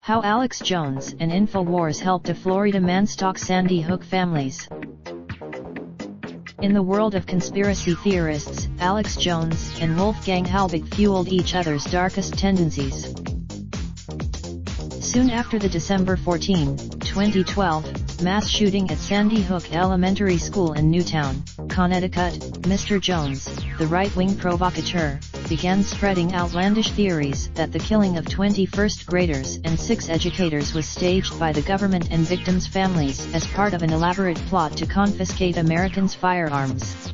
How Alex Jones and Infowars helped a Florida man stalk Sandy Hook families. In the world of conspiracy theorists, Alex Jones and Wolfgang Halbig fueled each other's darkest tendencies. Soon after the December 14, 2012, mass shooting at Sandy Hook Elementary School in Newtown, Connecticut, Mr. Jones, the right-wing provocateur, began spreading outlandish theories that the killing of 20 first graders and 6 educators was staged by the government and victims' families as part of an elaborate plot to confiscate Americans' firearms.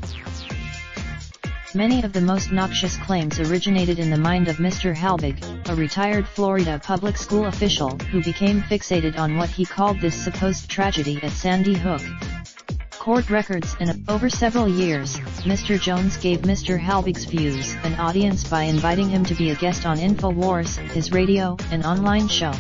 Many of the most noxious claims originated in the mind of Mr. Halbig, a retired Florida public school official who became fixated on what he called this supposed tragedy at Sandy Hook. Court records and over several years, Mr. Jones gave Mr. Halbig's views an audience by inviting him to be a guest on Infowars, his radio and online show.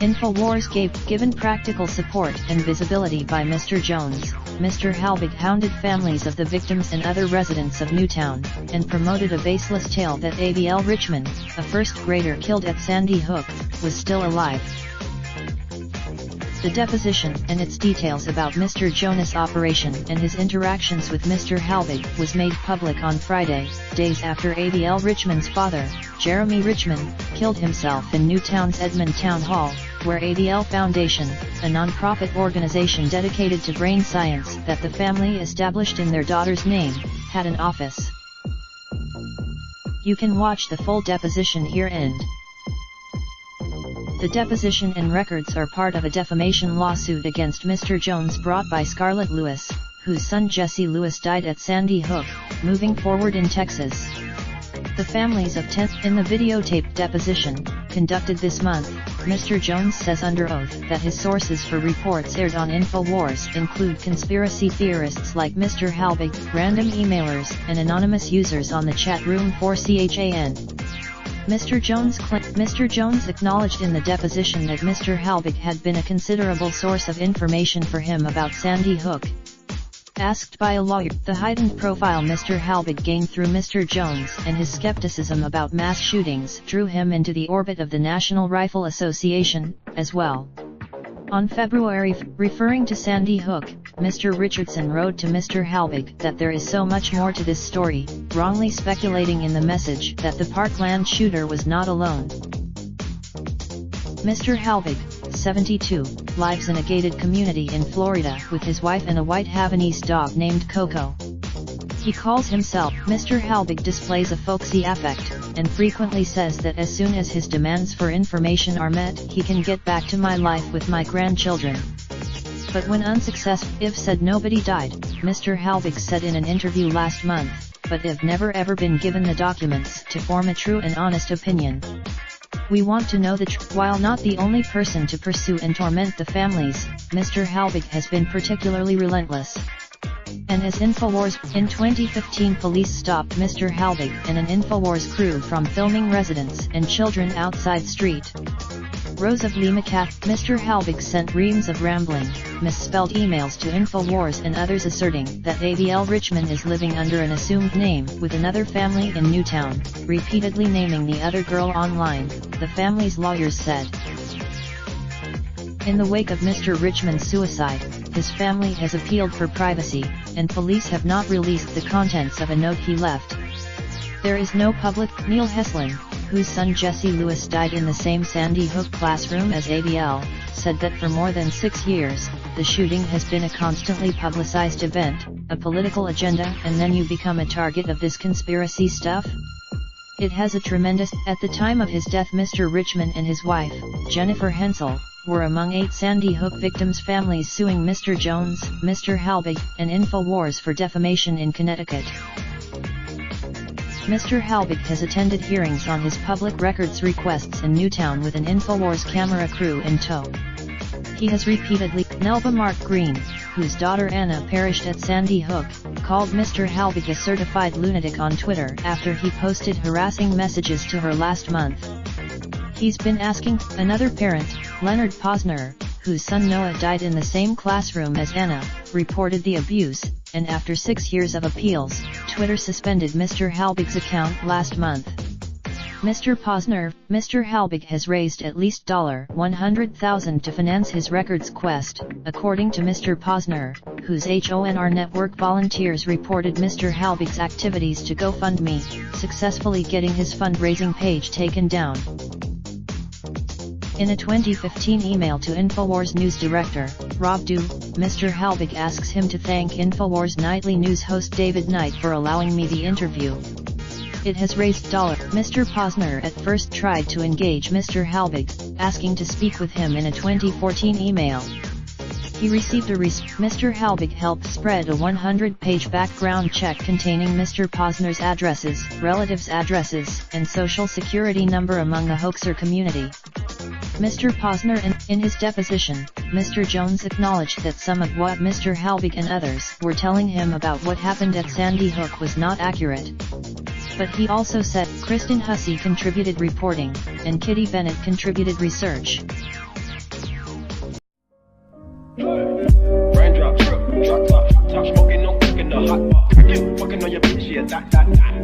Infowars given practical support and visibility by Mr. Jones. Mr. Halbig hounded families of the victims and other residents of Newtown, and promoted a baseless tale that ABL Richmond, a first grader killed at Sandy Hook, was still alive. The deposition and its details about Mr. Jonas' operation and his interactions with Mr. Halbig was made public on Friday, days after ABL Richmond's father, Jeremy Richmond, killed himself in Newtown's Edmond Town Hall, where ABL Foundation, a non-profit organization dedicated to brain science that the family established in their daughter's name, had an office. You can watch the full deposition here. The deposition and records are part of a defamation lawsuit against Mr. Jones brought by Scarlett Lewis, whose son Jesse Lewis died at Sandy Hook, moving forward in Texas. The families of 10 in the videotaped deposition, conducted this month, Mr. Jones says under oath that his sources for reports aired on Infowars include conspiracy theorists like Mr. Halbig, random emailers, and anonymous users on the chat room for CHAN. Mr. Jones acknowledged in the deposition that Mr. Halbig had been a considerable source of information for him about Sandy Hook. Asked by a lawyer, the heightened profile Mr. Halbig gained through Mr. Jones and his skepticism about mass shootings drew him into the orbit of the National Rifle Association, as well. On February, referring to Sandy Hook, Mr. Richardson wrote to Mr. Halbig that there is so much more to this story, wrongly speculating in the message that the Parkland shooter was not alone. Mr. Halbig, 72, lives in a gated community in Florida with his wife and a white Havanese dog named Coco. He calls himself Mr. Halbig displays a folksy affect, and frequently says that as soon as his demands for information are met he can get back to my life with my grandchildren. But when unsuccessful, If said nobody died, Mr. Halbig said in an interview last month, but I've never ever been given the documents to form a true and honest opinion. We want to know the truth. While not the only person to pursue and torment the families, Mr. Halbig has been particularly relentless. And as Infowars, in 2015 police stopped Mr. Halbig and an Infowars crew from filming residents and children outside street rows of Lee McCaff. Mr. Halbig sent reams of rambling, misspelled emails to Infowars and others asserting that ABL Richmond is living under an assumed name with another family in Newtown, repeatedly naming the other girl online, the family's lawyers said. In the wake of Mr. Richmond's suicide, his family has appealed for privacy, and police have not released the contents of a note he left. There is no public. Neil Heslin, whose son Jesse Lewis died in the same Sandy Hook classroom as ABL, said that for more than 6 years, the shooting has been a constantly publicized event, a political agenda, and then you become a target of this conspiracy stuff? It has a tremendous. At the time of his death, Mr. Richmond and his wife, Jennifer Hensel, were among 8 Sandy Hook victims' families suing Mr. Jones, Mr. Halbig, and Infowars for defamation in Connecticut. Mr. Halbig has attended hearings on his public records requests in Newtown with an Infowars camera crew in tow. He has repeatedly. Nelva Mark Green, whose daughter Anna perished at Sandy Hook, called Mr. Halbig a certified lunatic on Twitter after he posted harassing messages to her last month. He's been asking. Another parent, Leonard Posner, whose son Noah died in the same classroom as Anna, reported the abuse, and after 6 years of appeals, Twitter suspended Mr. Halbig's account last month. Mr. Halbig has raised at least $100,000 to finance his records quest, according to Mr. Posner, whose HONR network volunteers reported Mr. Halbig's activities to GoFundMe, successfully getting his fundraising page taken down. In a 2015 email to Infowars news director, Rob Dew, Mr. Halbig asks him to thank Infowars nightly news host David Knight for allowing me the interview. It has raised Mr. Posner at first tried to engage Mr. Halbig, asking to speak with him in a 2014 email. He received Mr. Halbig helped spread a 100-page background check containing Mr. Posner's addresses, relatives' addresses, and social security number among the hoaxer community. Mr. Posner in his deposition, Mr. Jones acknowledged that some of what Mr. Halbig and others were telling him about what happened at Sandy Hook was not accurate. But he also said Kristen Hussey contributed reporting, and Kitty Bennett contributed research. Raindrop, truck top, smoking, no cooking the hot pot. Fucking on your bitch, yeah, that.